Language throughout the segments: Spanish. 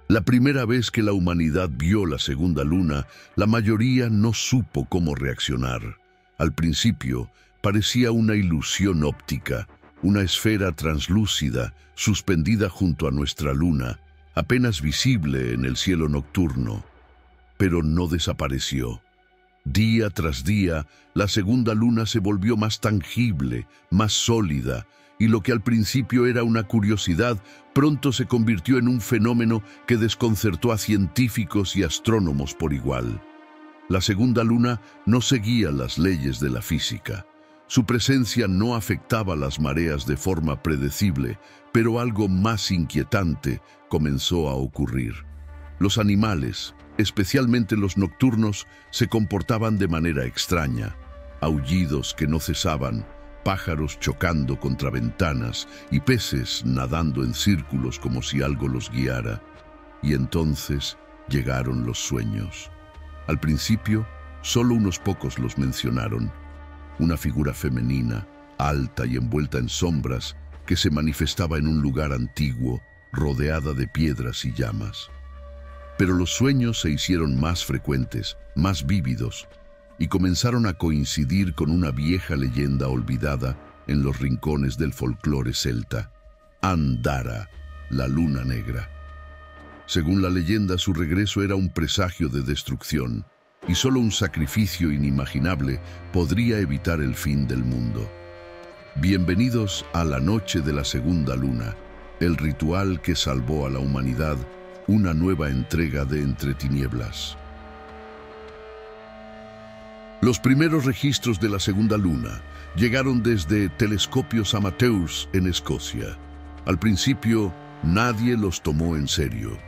La primera vez que la humanidad vio la segunda luna, la mayoría no supo cómo reaccionar. Al principio, parecía una ilusión óptica, una esfera translúcida suspendida junto a nuestra luna, apenas visible en el cielo nocturno. Pero no desapareció. Día tras día, la segunda luna se volvió más tangible, más sólida, y lo que al principio era una curiosidad, pronto se convirtió en un fenómeno que desconcertó a científicos y astrónomos por igual. La segunda luna no seguía las leyes de la física. Su presencia no afectaba las mareas de forma predecible, pero algo más inquietante comenzó a ocurrir. Los animales, especialmente los nocturnos, se comportaban de manera extraña. Aullidos que no cesaban, pájaros chocando contra ventanas y peces nadando en círculos como si algo los guiara. Y entonces llegaron los sueños. Al principio, solo unos pocos los mencionaron. Una figura femenina, alta y envuelta en sombras, que se manifestaba en un lugar antiguo, rodeada de piedras y llamas. Pero los sueños se hicieron más frecuentes, más vívidos, y comenzaron a coincidir con una vieja leyenda olvidada en los rincones del folclore celta: Andara, la luna negra. Según la leyenda, su regreso era un presagio de destrucción, y solo un sacrificio inimaginable podría evitar el fin del mundo. Bienvenidos a la noche de la segunda luna, el ritual que salvó a la humanidad, una nueva entrega de Entre Tinieblas. Los primeros registros de la segunda luna llegaron desde telescopios amateurs en Escocia. Al principio, nadie los tomó en serio.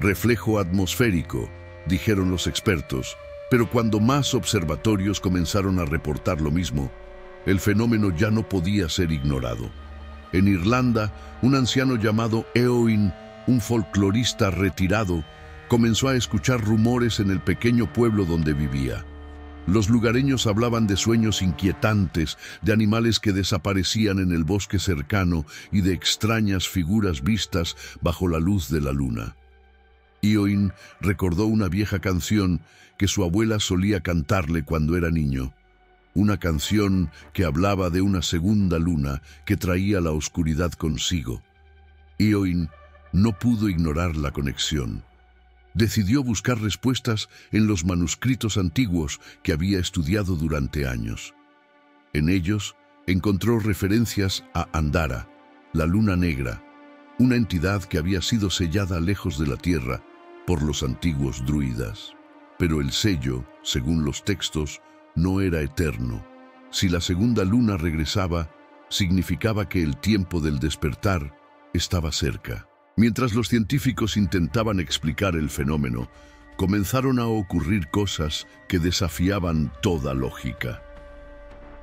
Reflejo atmosférico, dijeron los expertos, pero cuando más observatorios comenzaron a reportar lo mismo, el fenómeno ya no podía ser ignorado. En Irlanda, un anciano llamado Eowyn, un folclorista retirado, comenzó a escuchar rumores en el pequeño pueblo donde vivía. Los lugareños hablaban de sueños inquietantes, de animales que desaparecían en el bosque cercano y de extrañas figuras vistas bajo la luz de la luna. Eowyn recordó una vieja canción que su abuela solía cantarle cuando era niño. Una canción que hablaba de una segunda luna que traía la oscuridad consigo. Eowyn no pudo ignorar la conexión. Decidió buscar respuestas en los manuscritos antiguos que había estudiado durante años. En ellos encontró referencias a Andara, la luna negra, una entidad que había sido sellada lejos de la tierra por los antiguos druidas. Pero el sello, según los textos, no era eterno. Si la segunda luna regresaba, significaba que el tiempo del despertar estaba cerca. Mientras los científicos intentaban explicar el fenómeno, comenzaron a ocurrir cosas que desafiaban toda lógica.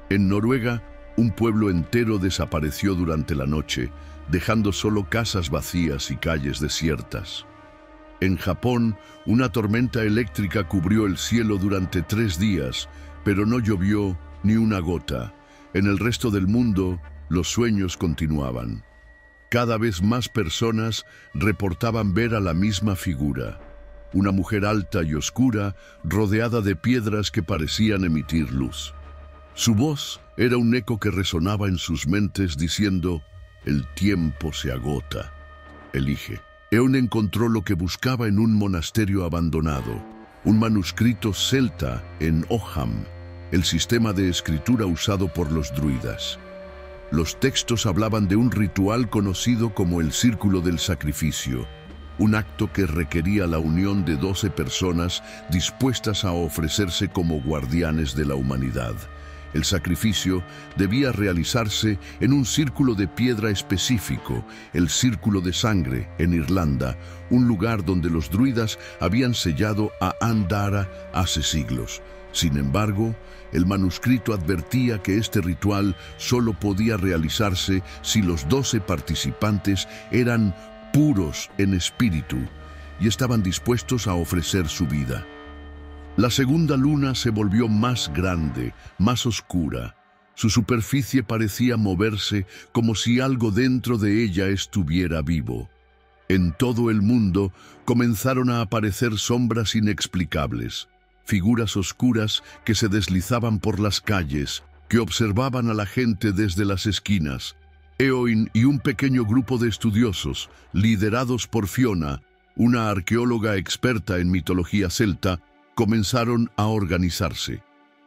En Noruega, un pueblo entero desapareció durante la noche, dejando solo casas vacías y calles desiertas. En Japón, una tormenta eléctrica cubrió el cielo durante 3 días, pero no llovió ni una gota. En el resto del mundo, los sueños continuaban. Cada vez más personas reportaban ver a la misma figura, una mujer alta y oscura, rodeada de piedras que parecían emitir luz. Su voz era un eco que resonaba en sus mentes diciendo: «El tiempo se agota. Elige». Eowyn encontró lo que buscaba en un monasterio abandonado, un manuscrito celta en Oham, el sistema de escritura usado por los druidas. Los textos hablaban de un ritual conocido como el Círculo del Sacrificio, un acto que requería la unión de 12 personas dispuestas a ofrecerse como guardianes de la humanidad. El sacrificio debía realizarse en un círculo de piedra específico, el Círculo de Sangre, en Irlanda, un lugar donde los druidas habían sellado a Andara hace siglos. Sin embargo, el manuscrito advertía que este ritual solo podía realizarse si los 12 participantes eran puros en espíritu y estaban dispuestos a ofrecer su vida. La segunda luna se volvió más grande, más oscura. Su superficie parecía moverse como si algo dentro de ella estuviera vivo. En todo el mundo comenzaron a aparecer sombras inexplicables, figuras oscuras que se deslizaban por las calles, que observaban a la gente desde las esquinas. Éowyn y un pequeño grupo de estudiosos, liderados por Fiona, una arqueóloga experta en mitología celta, comenzaron a organizarse.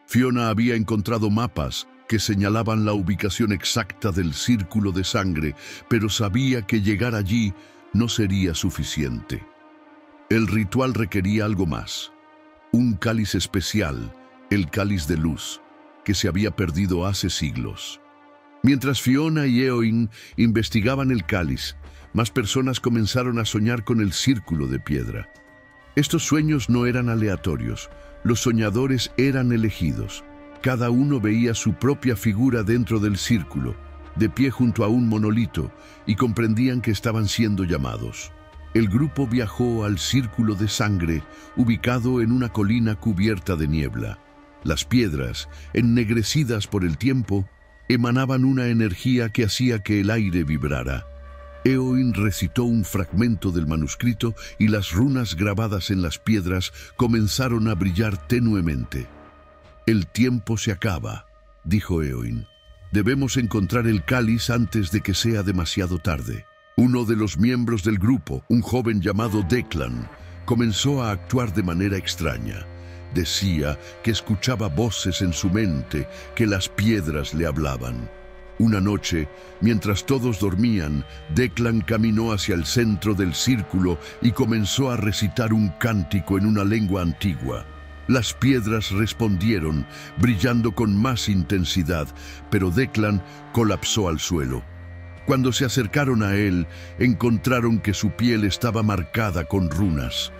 Fiona había encontrado mapas que señalaban la ubicación exacta del círculo de sangre, pero sabía que llegar allí no sería suficiente. El ritual requería algo más. Un cáliz especial, el cáliz de luz, que se había perdido hace siglos. Mientras Fiona y Éowyn investigaban el cáliz, más personas comenzaron a soñar con el círculo de piedra. Estos sueños no eran aleatorios, los soñadores eran elegidos. Cada uno veía su propia figura dentro del círculo, de pie junto a un monolito, y comprendían que estaban siendo llamados. El grupo viajó al círculo de sangre, ubicado en una colina cubierta de niebla. Las piedras, ennegrecidas por el tiempo, emanaban una energía que hacía que el aire vibrara. Éowyn recitó un fragmento del manuscrito y las runas grabadas en las piedras comenzaron a brillar tenuemente. «El tiempo se acaba», dijo Éowyn. «Debemos encontrar el cáliz antes de que sea demasiado tarde». Uno de los miembros del grupo, un joven llamado Declan, comenzó a actuar de manera extraña. Decía que escuchaba voces en su mente, que las piedras le hablaban. Una noche, mientras todos dormían, Declan caminó hacia el centro del círculo y comenzó a recitar un cántico en una lengua antigua. Las piedras respondieron, brillando con más intensidad, pero Declan colapsó al suelo. Cuando se acercaron a él, encontraron que su piel estaba marcada con runas.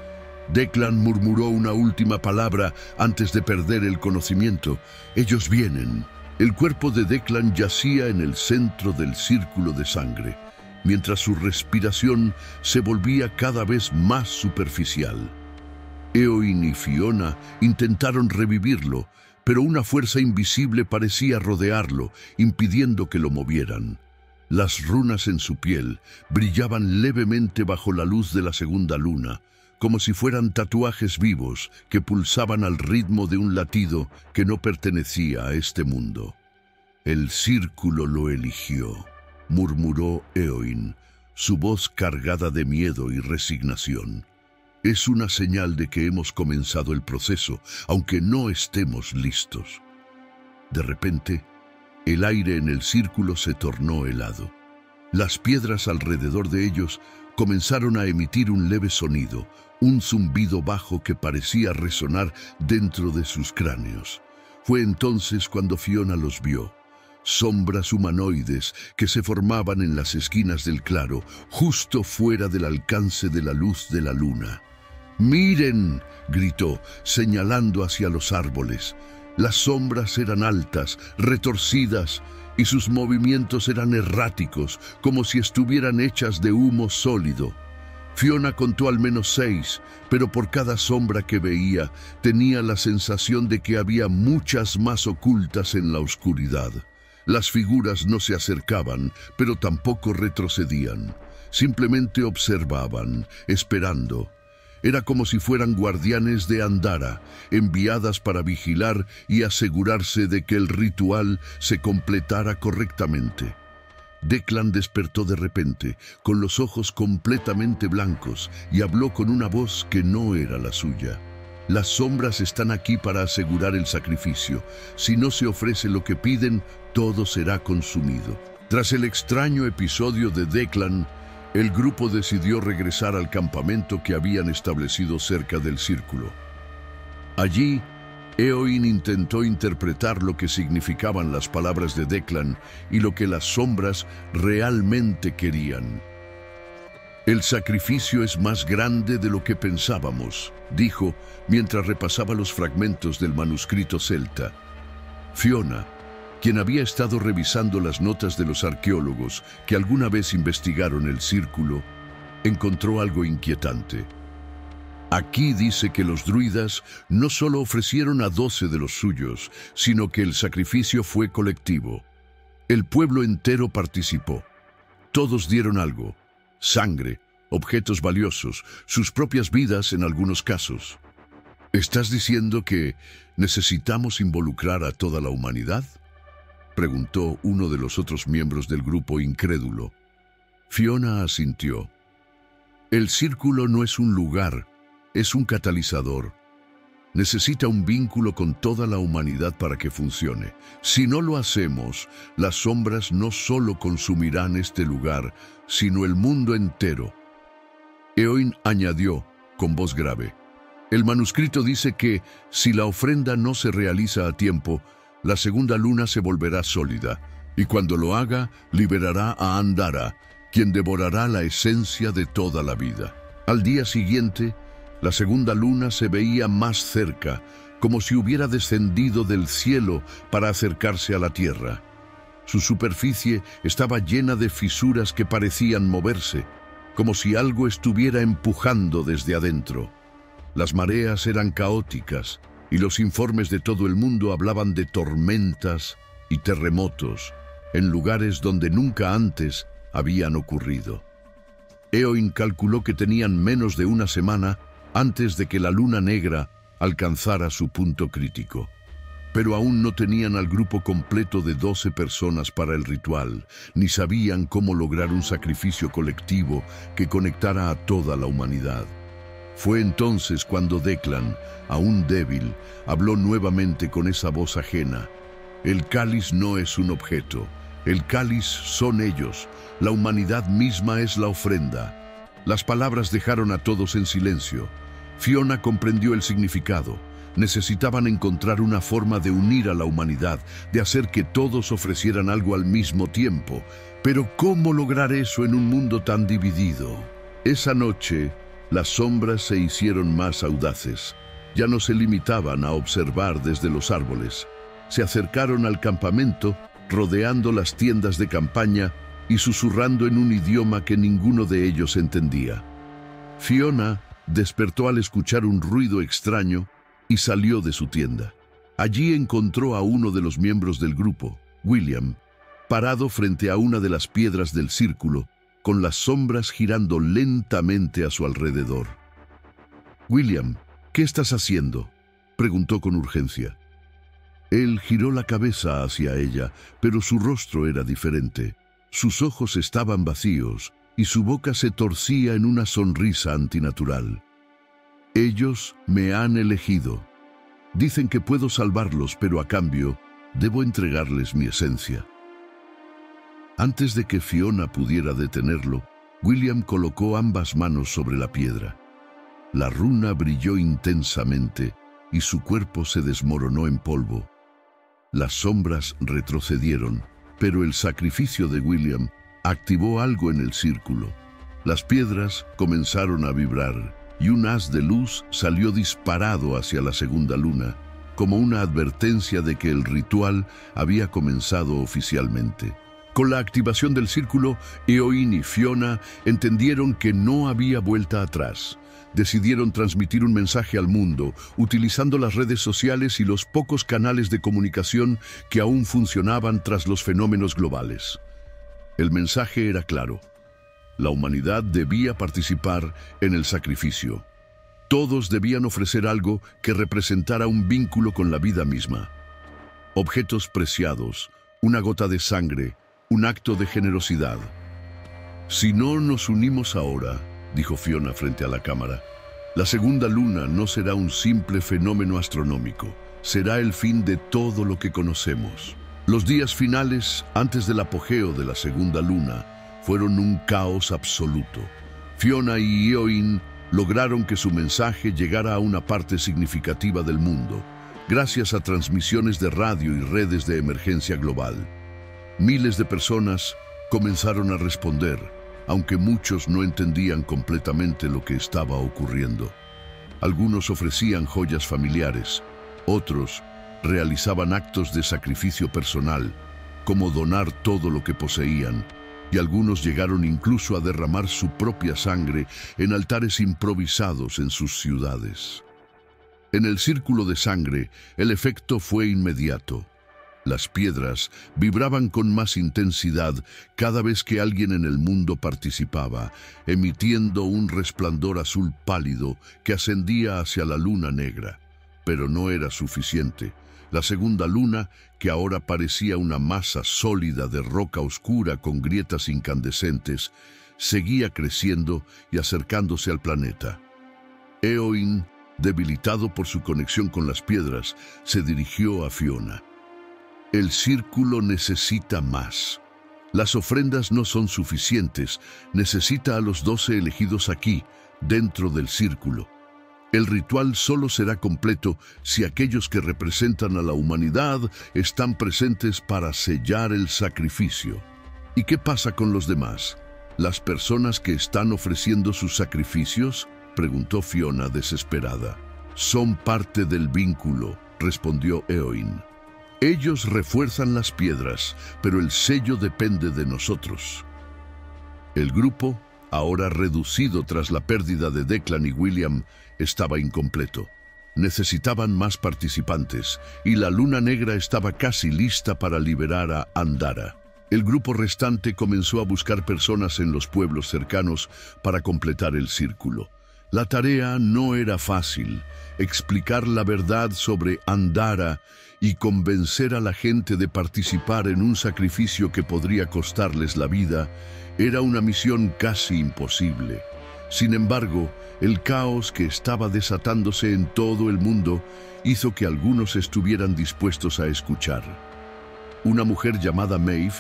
Declan murmuró una última palabra antes de perder el conocimiento. «Ellos vienen». El cuerpo de Declan yacía en el centro del círculo de sangre, mientras su respiración se volvía cada vez más superficial. Éowyn y Fiona intentaron revivirlo, pero una fuerza invisible parecía rodearlo, impidiendo que lo movieran. Las runas en su piel brillaban levemente bajo la luz de la segunda luna, como si fueran tatuajes vivos que pulsaban al ritmo de un latido que no pertenecía a este mundo. «El círculo lo eligió», murmuró Éowyn, su voz cargada de miedo y resignación. «Es una señal de que hemos comenzado el proceso, aunque no estemos listos». De repente, el aire en el círculo se tornó helado. Las piedras alrededor de ellos comenzaron a emitir un leve sonido, un zumbido bajo que parecía resonar dentro de sus cráneos. Fue entonces cuando Fiona los vio. Sombras humanoides que se formaban en las esquinas del claro, justo fuera del alcance de la luz de la luna. «¡Miren!», gritó, señalando hacia los árboles. Las sombras eran altas, retorcidas, y sus movimientos eran erráticos, como si estuvieran hechas de humo sólido. Fiona contó al menos 6, pero por cada sombra que veía, tenía la sensación de que había muchas más ocultas en la oscuridad. Las figuras no se acercaban, pero tampoco retrocedían. Simplemente observaban, esperando. Era como si fueran guardianes de Andara, enviadas para vigilar y asegurarse de que el ritual se completara correctamente. Declan despertó de repente, con los ojos completamente blancos, y habló con una voz que no era la suya. «Las sombras están aquí para asegurar el sacrificio. Si no se ofrece lo que piden, todo será consumido». Tras el extraño episodio de Declan, el grupo decidió regresar al campamento que habían establecido cerca del círculo. Allí, Éowyn intentó interpretar lo que significaban las palabras de Declan y lo que las sombras realmente querían. «El sacrificio es más grande de lo que pensábamos», dijo mientras repasaba los fragmentos del manuscrito celta. Fiona, quien había estado revisando las notas de los arqueólogos que alguna vez investigaron el círculo, encontró algo inquietante. Aquí dice que los druidas no solo ofrecieron a 12 de los suyos, sino que el sacrificio fue colectivo. El pueblo entero participó. Todos dieron algo: sangre, objetos valiosos, sus propias vidas en algunos casos. ¿Estás diciendo que necesitamos involucrar a toda la humanidad?, preguntó uno de los otros miembros del grupo incrédulo. Fiona asintió. El círculo no es un lugar, es un catalizador. Necesita un vínculo con toda la humanidad para que funcione. Si no lo hacemos, las sombras no solo consumirán este lugar, sino el mundo entero. Eowyn añadió, con voz grave. El manuscrito dice que, si la ofrenda no se realiza a tiempo, la segunda luna se volverá sólida, y cuando lo haga, liberará a Andara, quien devorará la esencia de toda la vida. Al día siguiente, la segunda luna se veía más cerca, como si hubiera descendido del cielo para acercarse a la tierra. Su superficie estaba llena de fisuras que parecían moverse, como si algo estuviera empujando desde adentro. Las mareas eran caóticas, y los informes de todo el mundo hablaban de tormentas y terremotos en lugares donde nunca antes habían ocurrido. Eowyn calculó que tenían menos de una semana antes de que la luna negra alcanzara su punto crítico. Pero aún no tenían al grupo completo de 12 personas para el ritual, ni sabían cómo lograr un sacrificio colectivo que conectara a toda la humanidad. Fue entonces cuando Declan, aún débil, habló nuevamente con esa voz ajena. El cáliz no es un objeto, el cáliz son ellos, la humanidad misma es la ofrenda. Las palabras dejaron a todos en silencio. Fiona comprendió el significado. Necesitaban encontrar una forma de unir a la humanidad, de hacer que todos ofrecieran algo al mismo tiempo. Pero ¿cómo lograr eso en un mundo tan dividido? Esa noche, las sombras se hicieron más audaces. Ya no se limitaban a observar desde los árboles. Se acercaron al campamento, rodeando las tiendas de campaña y susurrando en un idioma que ninguno de ellos entendía. Fiona despertó al escuchar un ruido extraño y salió de su tienda. Allí encontró a uno de los miembros del grupo, William, parado frente a una de las piedras del círculo, con las sombras girando lentamente a su alrededor. «William, ¿qué estás haciendo?», preguntó con urgencia. Él giró la cabeza hacia ella, pero su rostro era diferente. Sus ojos estaban vacíos y su boca se torcía en una sonrisa antinatural. «Ellos me han elegido. Dicen que puedo salvarlos, pero a cambio debo entregarles mi esencia». Antes de que Fiona pudiera detenerlo, William colocó ambas manos sobre la piedra. La runa brilló intensamente y su cuerpo se desmoronó en polvo. Las sombras retrocedieron, pero el sacrificio de William activó algo en el círculo. Las piedras comenzaron a vibrar y un haz de luz salió disparado hacia la segunda luna, como una advertencia de que el ritual había comenzado oficialmente. Con la activación del círculo, Eowyn y Fiona entendieron que no había vuelta atrás. Decidieron transmitir un mensaje al mundo, utilizando las redes sociales y los pocos canales de comunicación que aún funcionaban tras los fenómenos globales. El mensaje era claro. La humanidad debía participar en el sacrificio. Todos debían ofrecer algo que representara un vínculo con la vida misma. Objetos preciados, una gota de sangre, un acto de generosidad. «Si no nos unimos ahora», dijo Fiona frente a la cámara, «la segunda luna no será un simple fenómeno astronómico, será el fin de todo lo que conocemos». Los días finales, antes del apogeo de la segunda luna, fueron un caos absoluto. Fiona y Eowyn lograron que su mensaje llegara a una parte significativa del mundo, gracias a transmisiones de radio y redes de emergencia global. Miles de personas comenzaron a responder, aunque muchos no entendían completamente lo que estaba ocurriendo. Algunos ofrecían joyas familiares, otros realizaban actos de sacrificio personal, como donar todo lo que poseían, y algunos llegaron incluso a derramar su propia sangre en altares improvisados en sus ciudades. En el círculo de sangre, el efecto fue inmediato. Las piedras vibraban con más intensidad cada vez que alguien en el mundo participaba, emitiendo un resplandor azul pálido que ascendía hacia la luna negra. Pero no era suficiente. La segunda luna, que ahora parecía una masa sólida de roca oscura con grietas incandescentes, seguía creciendo y acercándose al planeta. Éowyn, debilitado por su conexión con las piedras, se dirigió a Fiona. El círculo necesita más. Las ofrendas no son suficientes. Necesita a los 12 elegidos aquí, dentro del círculo. El ritual solo será completo si aquellos que representan a la humanidad están presentes para sellar el sacrificio. ¿Y qué pasa con los demás? ¿Las personas que están ofreciendo sus sacrificios?, preguntó Fiona desesperada. Son parte del vínculo, respondió Éowyn. Ellos refuerzan las piedras, pero el sello depende de nosotros. El grupo, ahora reducido tras la pérdida de Declan y William, estaba incompleto. Necesitaban más participantes, y la luna negra estaba casi lista para liberar a Andara. El grupo restante comenzó a buscar personas en los pueblos cercanos para completar el círculo. La tarea no era fácil. Explicar la verdad sobre Andara y convencer a la gente de participar en un sacrificio que podría costarles la vida era una misión casi imposible. Sin embargo, el caos que estaba desatándose en todo el mundo hizo que algunos estuvieran dispuestos a escuchar. Una mujer llamada Maeve,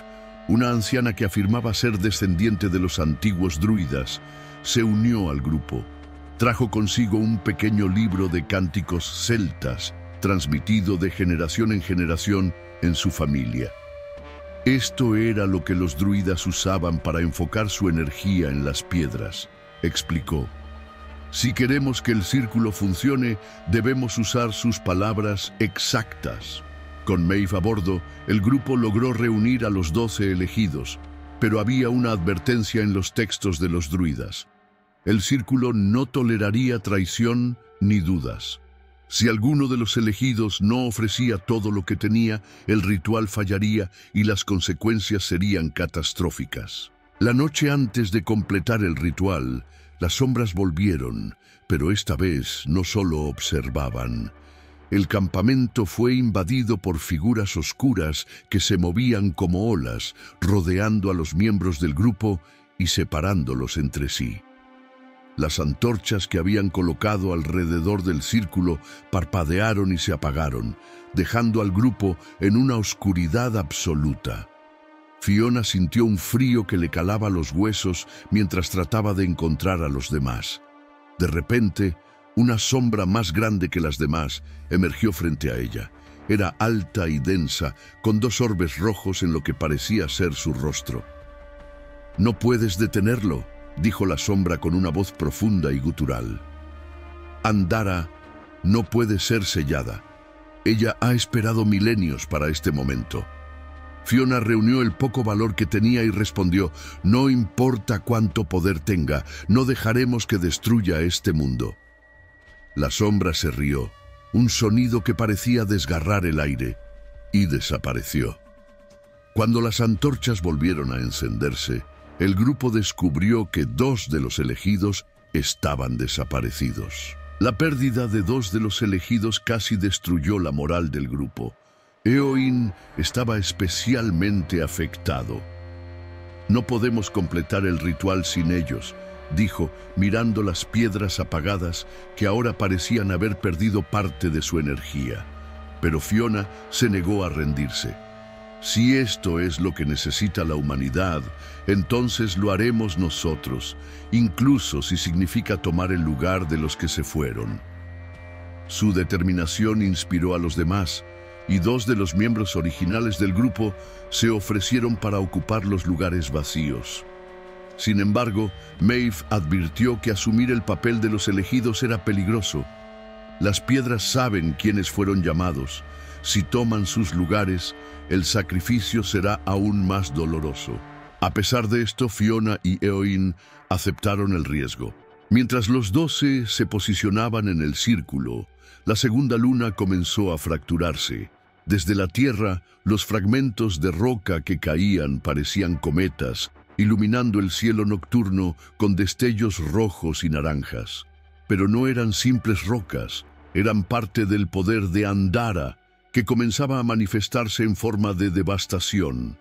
una anciana que afirmaba ser descendiente de los antiguos druidas, se unió al grupo. Trajo consigo un pequeño libro de cánticos celtas, transmitido de generación en generación en su familia. Esto era lo que los druidas usaban para enfocar su energía en las piedras, explicó. Si queremos que el círculo funcione, debemos usar sus palabras exactas. Con Maeve a bordo, el grupo logró reunir a los 12 elegidos, pero había una advertencia en los textos de los druidas. El círculo no toleraría traición ni dudas. Si alguno de los elegidos no ofrecía todo lo que tenía, el ritual fallaría y las consecuencias serían catastróficas. La noche antes de completar el ritual, las sombras volvieron, pero esta vez no solo observaban. El campamento fue invadido por figuras oscuras que se movían como olas, rodeando a los miembros del grupo y separándolos entre sí. Las antorchas que habían colocado alrededor del círculo parpadearon y se apagaron, dejando al grupo en una oscuridad absoluta. Fiona sintió un frío que le calaba los huesos mientras trataba de encontrar a los demás. De repente, una sombra más grande que las demás emergió frente a ella. Era alta y densa, con 2 orbes rojos en lo que parecía ser su rostro. «No puedes detenerlo», dijo la sombra con una voz profunda y gutural. «Andara no puede ser sellada. Ella ha esperado milenios para este momento». Fiona reunió el poco valor que tenía y respondió: «No importa cuánto poder tenga, no dejaremos que destruya este mundo». La sombra se rió, un sonido que parecía desgarrar el aire, y desapareció. Cuando las antorchas volvieron a encenderse, el grupo descubrió que 2 de los elegidos estaban desaparecidos. La pérdida de 2 de los elegidos casi destruyó la moral del grupo. Éowyn estaba especialmente afectado. «No podemos completar el ritual sin ellos», dijo, mirando las piedras apagadas que ahora parecían haber perdido parte de su energía. Pero Fiona se negó a rendirse. «Si esto es lo que necesita la humanidad, entonces lo haremos nosotros, incluso si significa tomar el lugar de los que se fueron». Su determinación inspiró a los demás, y 2 de los miembros originales del grupo se ofrecieron para ocupar los lugares vacíos. Sin embargo, Maeve advirtió que asumir el papel de los elegidos era peligroso. Las piedras saben quiénes fueron llamados. Si toman sus lugares, el sacrificio será aún más doloroso. A pesar de esto, Fiona y Éowyn aceptaron el riesgo. Mientras los 12 se posicionaban en el círculo, la segunda luna comenzó a fracturarse. Desde la tierra, los fragmentos de roca que caían parecían cometas, iluminando el cielo nocturno con destellos rojos y naranjas. Pero no eran simples rocas, eran parte del poder de Andara, que comenzaba a manifestarse en forma de devastación.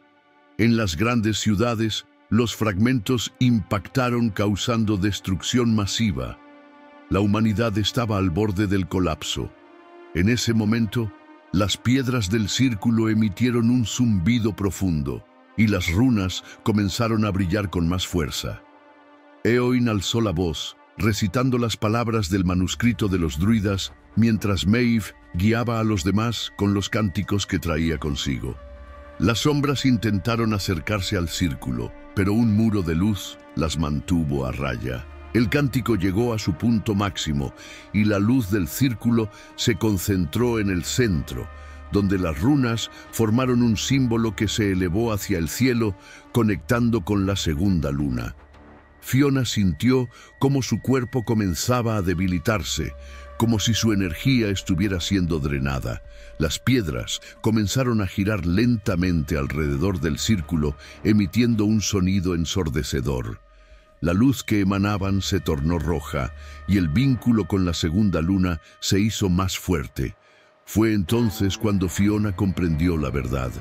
En las grandes ciudades, los fragmentos impactaron causando destrucción masiva. La humanidad estaba al borde del colapso. En ese momento, las piedras del círculo emitieron un zumbido profundo y las runas comenzaron a brillar con más fuerza. Éoin alzó la voz, recitando las palabras del manuscrito de los druidas, mientras Maeve guiaba a los demás con los cánticos que traía consigo. Las sombras intentaron acercarse al círculo, pero un muro de luz las mantuvo a raya. El cántico llegó a su punto máximo y la luz del círculo se concentró en el centro, donde las runas formaron un símbolo que se elevó hacia el cielo, conectando con la segunda luna. Fiona sintió cómo su cuerpo comenzaba a debilitarse, como si su energía estuviera siendo drenada. Las piedras comenzaron a girar lentamente alrededor del círculo, emitiendo un sonido ensordecedor. La luz que emanaban se tornó roja y el vínculo con la segunda luna se hizo más fuerte. Fue entonces cuando Fiona comprendió la verdad.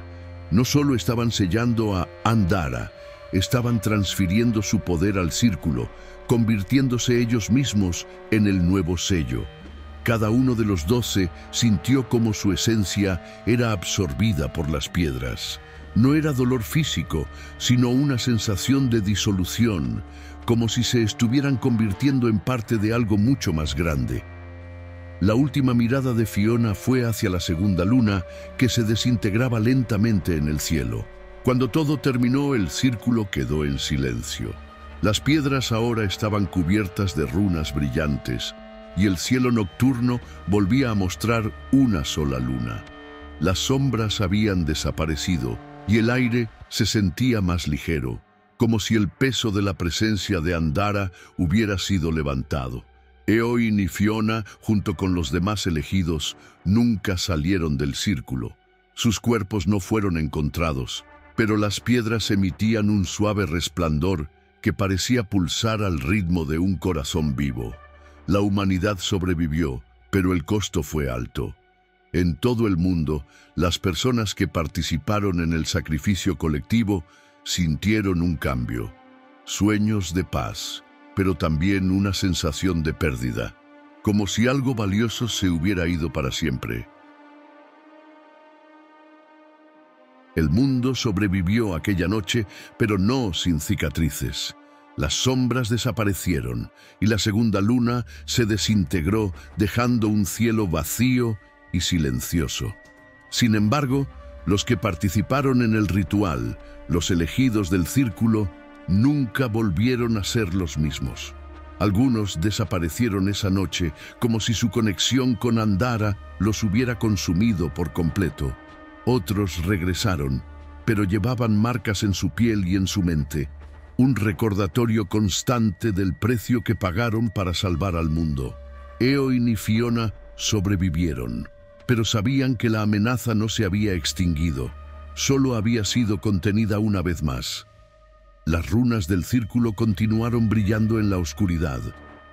No solo estaban sellando a Andara, estaban transfiriendo su poder al círculo, convirtiéndose ellos mismos en el nuevo sello. Cada uno de los 12 sintió como su esencia era absorbida por las piedras. No era dolor físico, sino una sensación de disolución, como si se estuvieran convirtiendo en parte de algo mucho más grande. La última mirada de Fiona fue hacia la segunda luna, que se desintegraba lentamente en el cielo. Cuando todo terminó, el círculo quedó en silencio. Las piedras ahora estaban cubiertas de runas brillantes, y el cielo nocturno volvía a mostrar una sola luna. Las sombras habían desaparecido, y el aire se sentía más ligero, como si el peso de la presencia de Andara hubiera sido levantado. Éoin y Fiona, junto con los demás elegidos, nunca salieron del círculo. Sus cuerpos no fueron encontrados, pero las piedras emitían un suave resplandor que parecía pulsar al ritmo de un corazón vivo. La humanidad sobrevivió, pero el costo fue alto. En todo el mundo, las personas que participaron en el sacrificio colectivo sintieron un cambio. Sueños de paz, pero también una sensación de pérdida, como si algo valioso se hubiera ido para siempre. El mundo sobrevivió aquella noche, pero no sin cicatrices. Las sombras desaparecieron y la segunda luna se desintegró, dejando un cielo vacío y silencioso. Sin embargo, los que participaron en el ritual, los elegidos del círculo, nunca volvieron a ser los mismos. Algunos desaparecieron esa noche como si su conexión con Andara los hubiera consumido por completo. Otros regresaron, pero llevaban marcas en su piel y en su mente, un recordatorio constante del precio que pagaron para salvar al mundo. Éoin y Fiona sobrevivieron, pero sabían que la amenaza no se había extinguido, solo había sido contenida una vez más. Las runas del círculo continuaron brillando en la oscuridad,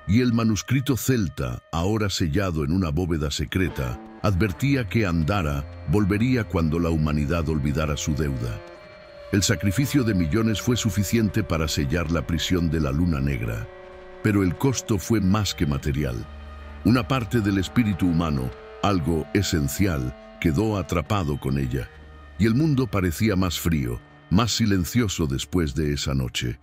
y el manuscrito celta, ahora sellado en una bóveda secreta, advertía que Andara volvería cuando la humanidad olvidara su deuda. El sacrificio de millones fue suficiente para sellar la prisión de la Luna Negra, pero el costo fue más que material. Una parte del espíritu humano, algo esencial, quedó atrapado con ella, y el mundo parecía más frío, más silencioso después de esa noche.